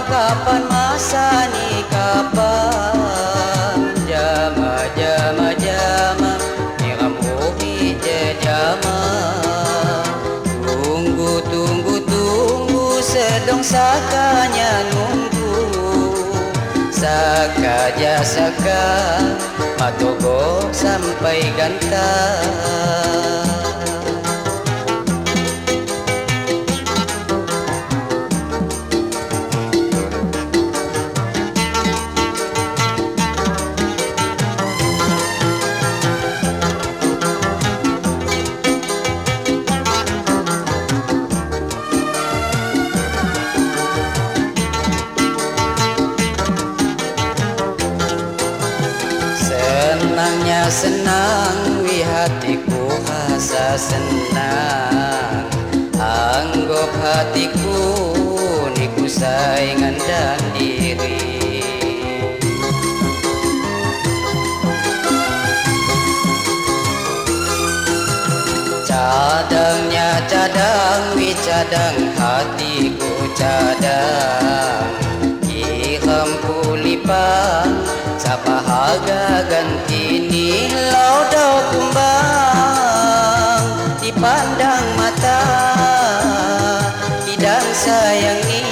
Kapan masa ni kapan? Jama Niram hobi jama. Tunggu sedang sakanya nunggu. Saka jasaka matogo sampai gantang. Senang wi hatiku rasa senang. Anggap hatiku niku saingan dan diri. Cadangnya cadang wi cadang hatiku cadang. Iram pulipang sapa harga ganti ni laudau kumbang dipandang mata hidang sayang ni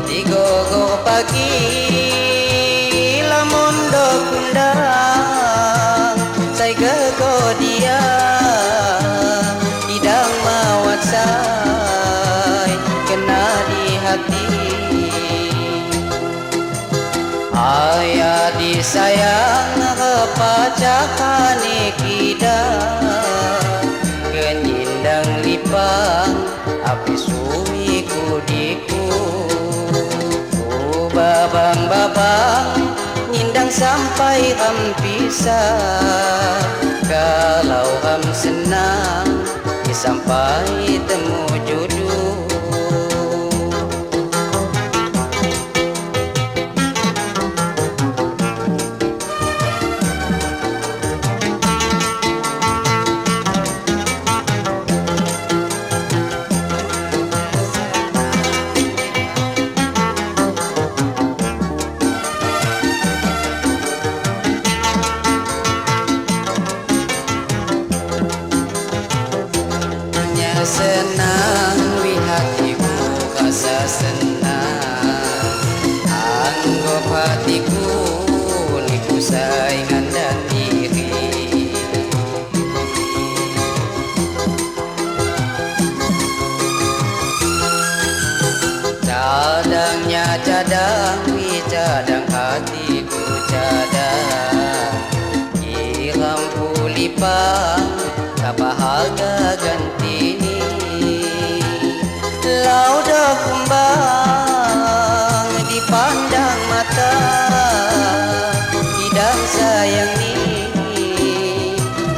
digogo pagi lamun do kundang say gego dia hidang mawat say kena di hati. Ayah disayang kepacakan ikida kenyindang lipang api suwi kudiku. Babang nyindang sampai ram pisah. Kalau ram senang sampai temu jodoh. Senang wi hatiku rasa senang. Anggap hatiku niku saingan dan diri. Cadangnya cadang wi cadang hatiku cadang. Iram pulipang apa harga ganti ni lauda kumbang dipandang mata hidang sayang ni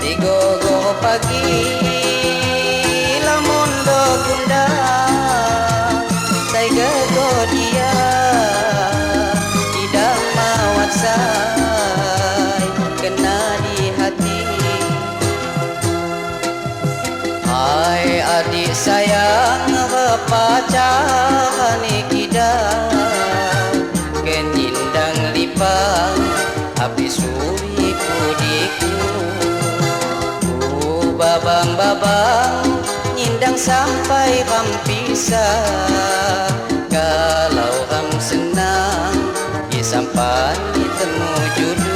digogo pagi lamun do kundang say gego dia hidang mawat say kena di hati. Hai adik sayang kepacaran ikida kenyindang lipang api suwi kudiku. Babang nyindang sampai ram pisah. Kalau ram senang sampai temu jodoh.